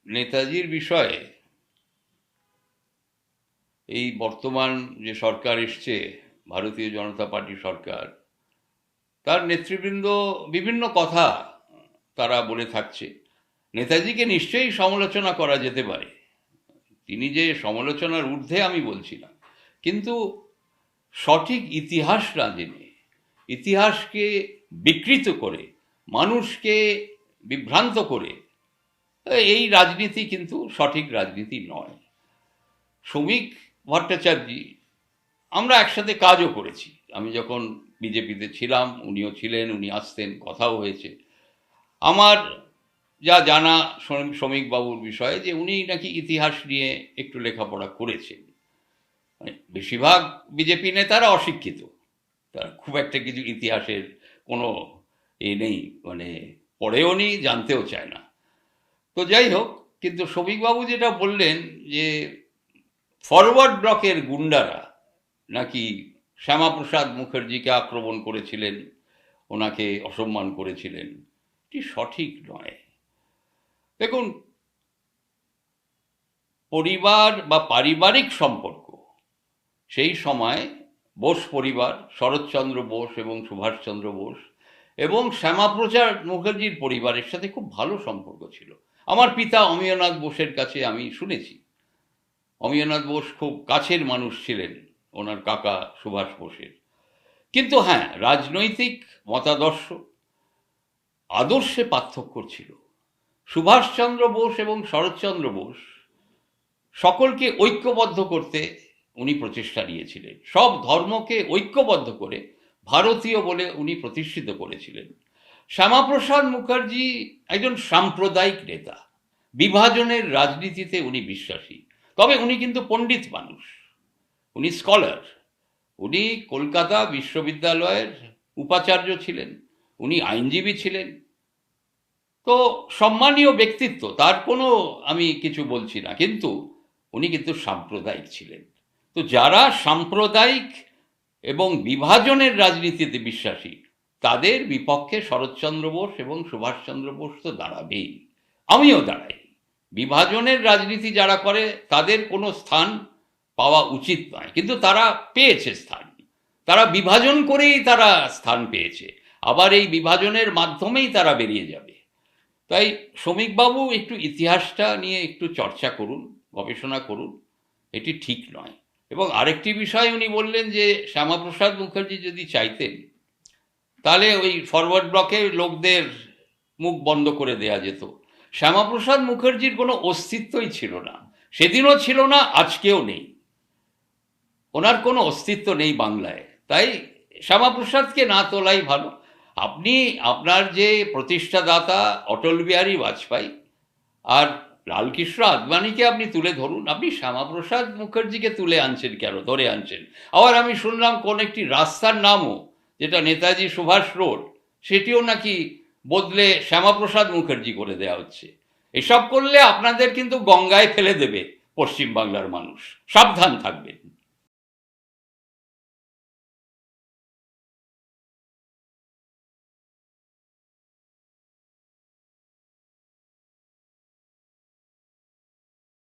নেতাজির বিষয়ে এই বর্তমান যে সরকার এসছে, ভারতীয় জনতা পার্টি সরকার, তার নেতৃবৃন্দ বিভিন্ন কথা তারা বলে থাকছে। নেতাজিকে নিশ্চয়ই সমালোচনা করা যেতে পারে, তিনি যে সমালোচনার ঊর্ধ্বে আমি বলছি না, কিন্তু সঠিক ইতিহাস না জেনে, ইতিহাসকে বিকৃত করে, মানুষকে বিভ্রান্ত করে এই রাজনীতি কিন্তু সঠিক রাজনীতি নয়। শ্রমিক ভট্টাচার্য, আমরা একসাথে কাজও করেছি। আমি যখন বিজেপিতে ছিলাম, উনিও ছিলেন, উনি আসতেন, কথাও হয়েছে। আমার যা জানা শ্রমিকবাবুর বিষয়ে, যে উনি নাকি ইতিহাস নিয়ে একটু লেখাপড়া করেছেন। মানে বেশিরভাগ বিজেপি নেতারা অশিক্ষিত, তারা খুব একটা কিছু ইতিহাসের কোনো নেই, মানে পড়েও নি, জানতেও চায় না। তো যাই হোক, কিন্তু শ্রমিকবাবু যেটা বললেন যে ফরওয়ার্ড ব্লকের গুন্ডারা নাকি শ্যামাপ্রসাদ মুখার্জিকে আক্রমণ করেছিলেন, ওনাকে অসম্মান করেছিলেন, এটি সঠিক নয়। দেখুন, পরিবার বা পারিবারিক সম্পর্ক সেই সময় বোস পরিবার, শরৎচন্দ্র বোস এবং সুভাষচন্দ্র বোস এবং শ্যামাপ্রসাদ মুখার্জির পরিবারের সাথে খুব ভালো সম্পর্ক ছিল। আমার পিতা অমিয়নাথ বোসের কাছে আমি শুনেছি, অমিয়নাথ বোস খুব কাছের মানুষ ছিলেন ওনার কাকা সুভাষ বোসের। কিন্তু হ্যাঁ, রাজনৈতিক মতাদর্শ, আদর্শে পার্থক্য ছিল। সুভাষচন্দ্র বোস এবং শরৎচন্দ্র বোস সকলকে ঐক্যবদ্ধ করতে উনি প্রচেষ্টা নিয়েছিলেন, সব ধর্মকে ঐক্যবদ্ধ করে ভারতীয় বলে উনি প্রতিষ্ঠিত করেছিলেন। শ্যামাপ্রসাদ মুখার্জি একজন সাম্প্রদায়িক নেতা, বিভাজনের রাজনীতিতে উনি বিশ্বাসী। তবে উনি কিন্তু পণ্ডিত মানুষ, উনি স্কলার, উনি কলকাতা বিশ্ববিদ্যালয়ের উপাচার্য ছিলেন, উনি আইনজীবী ছিলেন। তো সম্মানীয় ব্যক্তিত্ব, তার কোনো আমি কিছু বলছি না, কিন্তু উনি কিন্তু সাম্প্রদায়িক ছিলেন। তো যারা সাম্প্রদায়িক এবং বিভাজনের রাজনীতিতে বিশ্বাসী, তাদের বিপক্ষে শরৎচন্দ্র বোস এবং সুভাষচন্দ্র বোস তো দাঁড়াবেই, আমিও দাঁড়াই। বিভাজনের রাজনীতি যারা করে তাদের কোনো স্থান পাওয়া উচিত নয়, কিন্তু তারা পেয়েছে স্থান, তারা বিভাজন করেই তারা স্থান পেয়েছে, আবার এই বিভাজনের মাধ্যমেই তারা বেরিয়ে যাবে। তাই শ্রমিকবাবু একটু ইতিহাসটা নিয়ে একটু চর্চা করুন, গবেষণা করুন, এটি ঠিক নয়। এবং আরেকটি বিষয় উনি বললেন যে শ্যামাপ্রসাদ মুখার্জি যদি চাইতেন, তাহলে ওই ফরওয়ার্ড ব্লকের লোকদের মুখ বন্ধ করে দেয়া যেত। শ্যামাপ্রসাদ মুখার্জির কোনো অস্তিত্বই ছিল না, সেদিনও ছিল না, আজকেও নেই, ওনার কোনো অস্তিত্ব নেই বাংলায়। তাই শ্যামাপ্রসাদকে না তোলাই ভালো। আপনি আপনার যে প্রতিষ্ঠাদাতা অটল বিহারী বাজপেয়ী আর লালকৃষ্ণ আদবানিকে আপনি তুলে ধরুন, আপনি শ্যামাপ্রসাদ মুখার্জিকে তুলে আনছেন কেন, ধরে আনছেন? আবার আমি শুনলাম কোন একটি রাস্তার নামও, যেটা নেতাজি সুভাষ রোড, সেটিও নাকি বদলে শ্যামাপ্রসাদ মুখার্জি করে দেওয়া হচ্ছে। এসব করলে আপনাদের কিন্তু গঙ্গায় ফেলে দেবে পশ্চিমবাংলার মানুষ, সাবধান থাকবেন।